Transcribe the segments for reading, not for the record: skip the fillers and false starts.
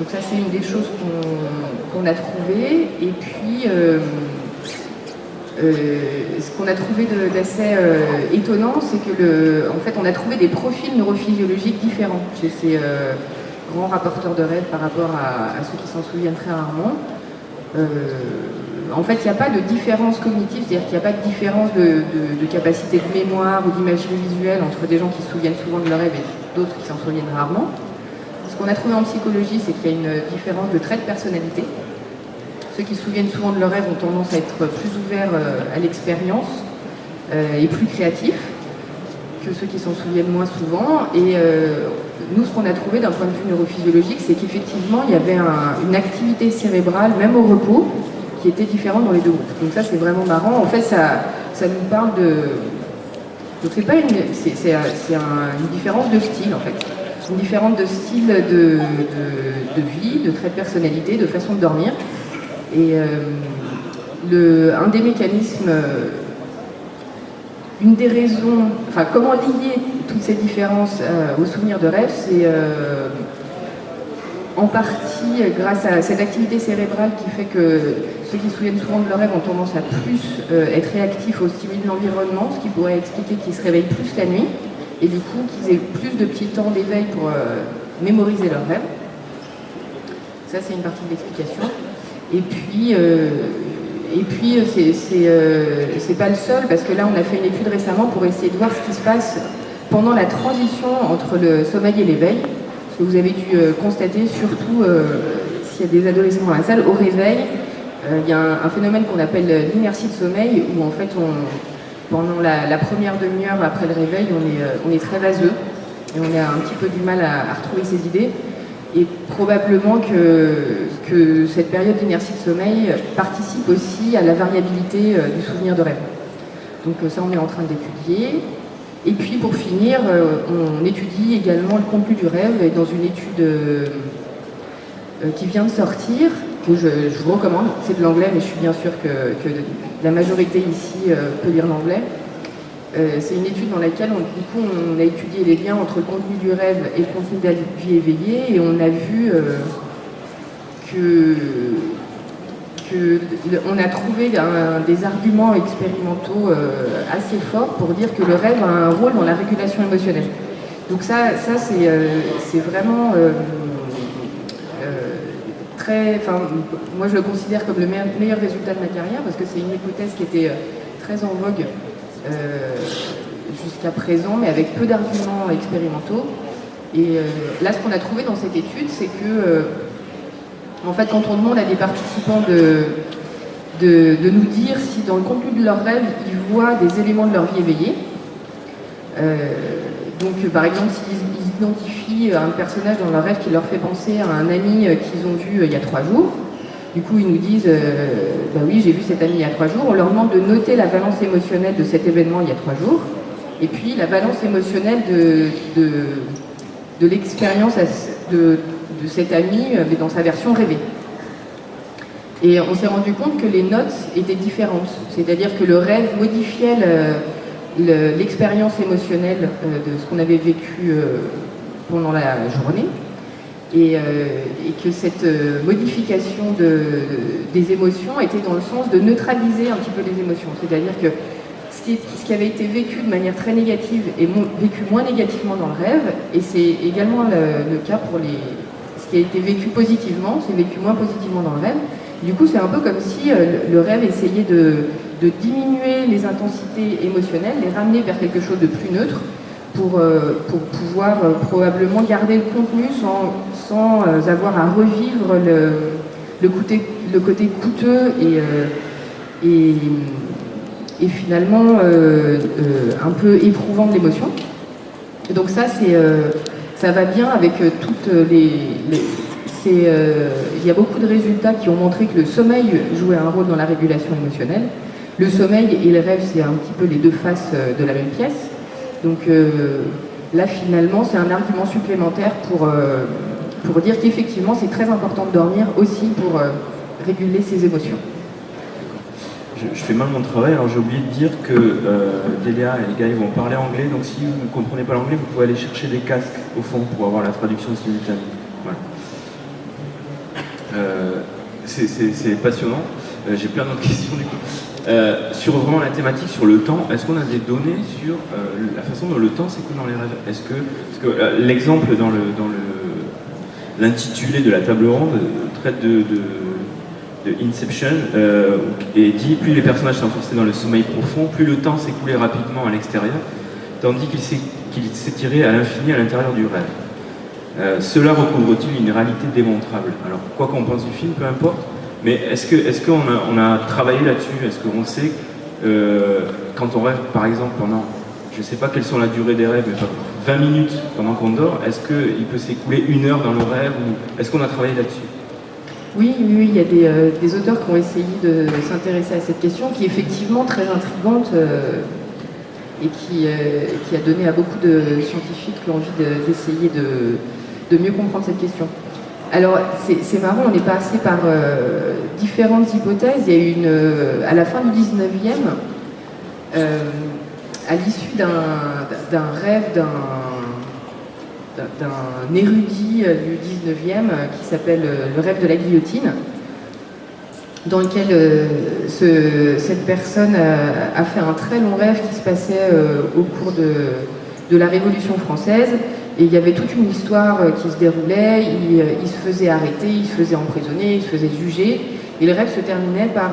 Donc ça, c'est une des choses qu'on a trouvées. Et puis, ce qu'on a trouvé d'assez étonnant, c'est que en fait, on a trouvé des profils neurophysiologiques différents chez ces grands rapporteurs de rêves par rapport à ceux qui s'en souviennent très rarement. En fait, il n'y a pas de différence cognitive, c'est-à-dire qu'il n'y a pas de différence de capacité de mémoire ou d'imagerie visuelle entre des gens qui se souviennent souvent de leurs rêves et d'autres qui s'en souviennent rarement. Ce qu'on a trouvé en psychologie, c'est qu'il y a une différence de traits de personnalité. Ceux qui se souviennent souvent de leurs rêves ont tendance à être plus ouverts à l'expérience et plus créatifs que ceux qui s'en souviennent moins souvent. Et nous, ce qu'on a trouvé d'un point de vue neurophysiologique, c'est qu'effectivement, il y avait une activité cérébrale, même au repos, qui était différente dans les deux groupes. Donc ça, c'est vraiment marrant. En fait, ça nous parle de... Donc c'est pas une différence de style, en fait. Une différence de style de vie, de trait de personnalité, de façon de dormir. Et un des mécanismes, une des raisons, enfin comment lier toutes ces différences aux souvenirs de rêve, c'est en partie grâce à cette activité cérébrale qui fait que ceux qui se souviennent souvent de leurs rêves ont tendance à plus être réactifs aux stimuli de l'environnement, ce qui pourrait expliquer qu'ils se réveillent plus la nuit et du coup qu'ils aient plus de petits temps d'éveil pour mémoriser leurs rêves. Ça, c'est une partie de l'explication. Et puis c'est pas le seul, parce que là, on a fait une étude récemment pour essayer de voir ce qui se passe pendant la transition entre le sommeil et l'éveil. Parce que vous avez dû constater, surtout s'il y a des adolescents dans la salle, au réveil, il y a un phénomène qu'on appelle l'inertie de sommeil, où en fait, pendant la première demi-heure après le réveil, on est très vaseux, et on a un petit peu du mal à retrouver ses idées. Et probablement que cette période d'inertie de sommeil participe aussi à la variabilité du souvenir de rêve. Donc ça, on est en train d'étudier. Et puis pour finir, on étudie également le contenu du rêve, et dans une étude qui vient de sortir, que je vous recommande. C'est de l'anglais, mais je suis bien sûre que la majorité ici peut lire l'anglais. C'est une étude dans laquelle on a étudié les liens entre le contenu du rêve et le contenu de la vie éveillée, et on a vu on a trouvé des arguments expérimentaux assez forts pour dire que le rêve a un rôle dans la régulation émotionnelle. Donc ça c'est vraiment moi je le considère comme le meilleur résultat de ma carrière, parce que c'est une hypothèse qui était très en vogue jusqu'à présent, mais avec peu d'arguments expérimentaux. Et là, ce qu'on a trouvé dans cette étude, c'est que, en fait, quand on demande à des participants de nous dire si dans le contenu de leur rêve, ils voient des éléments de leur vie éveillée, donc par exemple, s'ils identifient un personnage dans leur rêve qui leur fait penser à un ami qu'ils ont vu il y a 3 jours, du coup, ils nous disent bah oui, j'ai vu cet ami il y a 3 jours. On leur demande de noter la valence émotionnelle de cet événement il y a 3 jours, et puis la valence émotionnelle de l'expérience de cet ami, mais dans sa version rêvée. Et on s'est rendu compte que les notes étaient différentes, c'est-à-dire que le rêve modifiait l'expérience émotionnelle de ce qu'on avait vécu pendant la journée. Et que cette modification des émotions était dans le sens de neutraliser un petit peu les émotions. C'est-à-dire que ce qui avait été vécu de manière très négative est vécu moins négativement dans le rêve, et c'est également le cas pour ce qui a été vécu positivement, c'est vécu moins positivement dans le rêve. Du coup, c'est un peu comme si le rêve essayait de diminuer les intensités émotionnelles, les ramener vers quelque chose de plus neutre, pour pouvoir probablement garder le contenu sans avoir à revivre le côté coûteux et finalement un peu éprouvant de l'émotion. Et donc ça, ça va bien avec toutes il y a beaucoup de résultats qui ont montré que le sommeil jouait un rôle dans la régulation émotionnelle. Le sommeil et le rêve, c'est un petit peu les deux faces de la même pièce. Donc là, finalement, c'est un argument supplémentaire pour dire qu'effectivement, c'est très important de dormir aussi pour réguler ses émotions. Je fais mal mon travail, alors j'ai oublié de dire que Delia et les gars ils vont parler anglais, donc si vous ne comprenez pas l'anglais, vous pouvez aller chercher des casques au fond pour avoir la traduction simultanée. Voilà. C'est passionnant. J'ai plein d'autres questions du coup. Sur vraiment la thématique, sur le temps, est-ce qu'on a des données sur la façon dont le temps s'écoule dans les rêves? Parce que l'exemple dans l'intitulé de la table ronde traite de Inception et dit plus les personnages s'enfonçaient dans le sommeil profond, plus le temps s'écoulait rapidement à l'extérieur, tandis qu'il s'étirait à l'infini à l'intérieur du rêve. Cela recouvre-t-il une réalité démontrable? Alors, quoi qu'on pense du film, peu importe, mais est-ce qu'on a travaillé là-dessus? Est-ce qu'on sait, quand on rêve, par exemple, pendant, je ne sais pas quelles sont la durée des rêves, mais 20 minutes pendant qu'on dort, est-ce qu'il peut s'écouler 1 heure dans le rêve, ou est-ce qu'on a travaillé là-dessus? Oui, il y a des auteurs qui ont essayé de s'intéresser à cette question, qui est effectivement très intrigante et qui a donné à beaucoup de scientifiques l'envie d'essayer de mieux comprendre cette question. Alors, c'est marrant, on est passé par différentes hypothèses. Il y a eu à la fin du 19e, à l'issue d'un rêve d'un érudit du 19e qui s'appelle Le rêve de la guillotine, dans lequel cette personne a fait un très long rêve qui se passait au cours de la Révolution française. Et il y avait toute une histoire qui se déroulait, il se faisait arrêter, il se faisait emprisonner, il se faisait juger, et le rêve se terminait par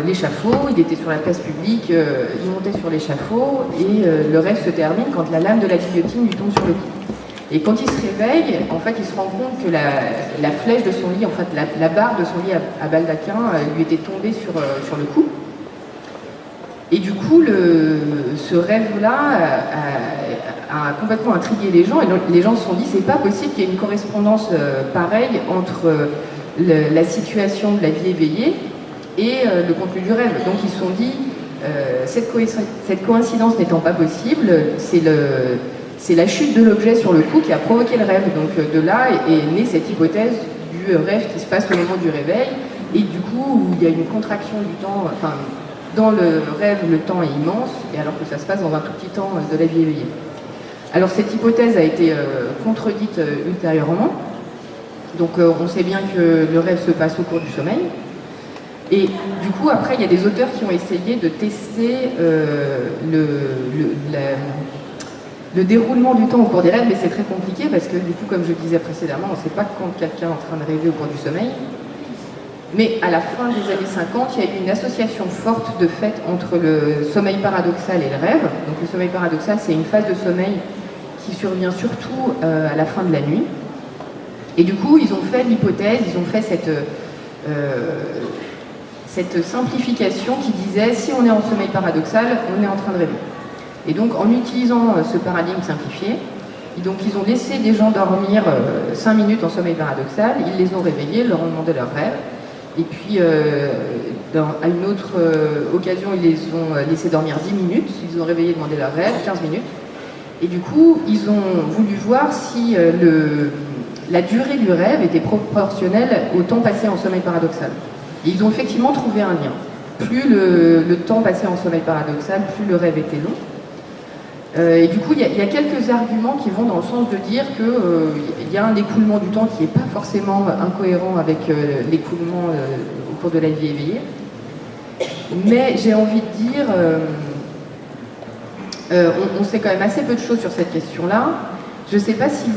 l'échafaud. Il était sur la place publique, il montait sur l'échafaud, et le rêve se termine quand la lame de la guillotine lui tombe sur le cou. Et quand il se réveille, en fait, il se rend compte que la flèche de son lit, en fait, la barre de son lit à baldaquin lui était tombée sur le cou. Et du coup, ce rêve-là a complètement intrigué les gens, et les gens se sont dit, c'est pas possible qu'il y ait une correspondance pareille entre la situation de la vie éveillée et le contenu du rêve. Donc ils se sont dit, cette coïncidence n'étant pas possible, c'est la chute de l'objet sur le cou qui a provoqué le rêve. Donc de là est née cette hypothèse du rêve qui se passe au moment du réveil, et du coup où il y a une contraction du temps, enfin dans le rêve le temps est immense, et alors que ça se passe dans un tout petit temps de la vie éveillée. Alors cette hypothèse a été contredite ultérieurement. Donc on sait bien que le rêve se passe au cours du sommeil. Et du coup, après, il y a des auteurs qui ont essayé de tester le déroulement du temps au cours des rêves, mais c'est très compliqué parce que du coup, comme je disais précédemment, on ne sait pas quand quelqu'un est en train de rêver au cours du sommeil. Mais à la fin des années 50, il y a eu une association forte de fait entre le sommeil paradoxal et le rêve. Donc le sommeil paradoxal, c'est une phase de sommeil qui survient surtout à la fin de la nuit. Et du coup, ils ont fait l'hypothèse, ils ont fait cette simplification qui disait, si on est en sommeil paradoxal, on est en train de rêver. Et donc, en utilisant ce paradigme simplifié, ils ont laissé des gens dormir 5 minutes en sommeil paradoxal, ils les ont réveillés, leur ont demandé leur rêve. Et puis, à une autre occasion, ils les ont laissé dormir 10 minutes, ils ont réveillé, demandé leur rêve, 15 minutes. Et du coup, ils ont voulu voir si la durée du rêve était proportionnelle au temps passé en sommeil paradoxal. Et ils ont effectivement trouvé un lien. Plus le temps passé en sommeil paradoxal, plus le rêve était long. Et du coup, il y a quelques arguments qui vont dans le sens de dire qu'il y a un écoulement du temps qui n'est pas forcément incohérent avec l'écoulement au cours de la vie éveillée. Mais j'ai envie de dire, on sait quand même assez peu de choses sur cette question-là. Je ne sais pas si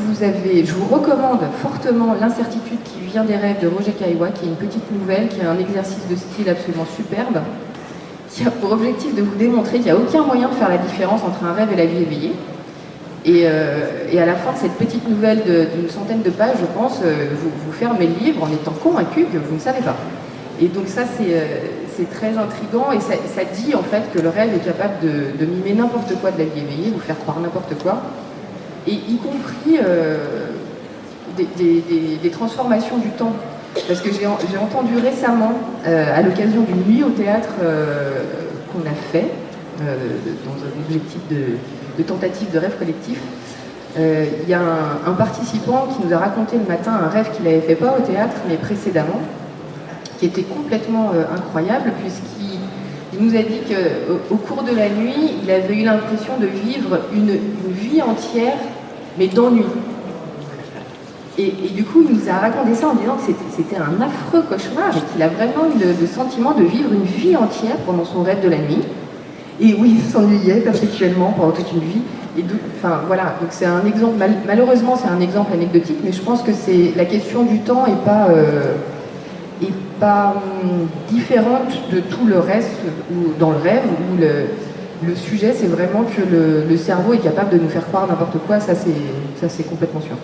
je vous recommande fortement L'incertitude qui vient des rêves de Roger Caillois, qui est une petite nouvelle, qui est un exercice de style absolument superbe, qui a pour objectif de vous démontrer qu'il n'y a aucun moyen de faire la différence entre un rêve et la vie éveillée. Et à la fin de cette petite nouvelle d'une centaine de pages, je pense, vous fermez le livre en étant convaincu que vous ne savez pas. Et donc ça, c'est très intriguant, et ça dit en fait que le rêve est capable de mimer n'importe quoi de la vie éveillée, vous faire croire n'importe quoi, et y compris des transformations du temps. Parce que j'ai entendu récemment, à l'occasion d'une nuit au théâtre qu'on a fait, dans un objectif de tentative de rêve collectif, il y a un participant qui nous a raconté le matin un rêve qu'il n'avait fait pas au théâtre, mais précédemment, qui était complètement incroyable, puisqu'il nous a dit qu'au cours de la nuit, il avait eu l'impression de vivre une vie entière, mais d'ennui. Et du coup, il nous a raconté ça en disant que c'était un affreux cauchemar et qu'il a vraiment eu le sentiment de vivre une vie entière pendant son rêve de la nuit. Et oui, il s'ennuyait perpétuellement pendant toute une vie. Enfin voilà, donc c'est un exemple, malheureusement c'est un exemple anecdotique, mais je pense que la question du temps n'est pas différente de tout le reste, ou dans le rêve, où le sujet c'est vraiment que le cerveau est capable de nous faire croire n'importe quoi, ça c'est complètement sûr.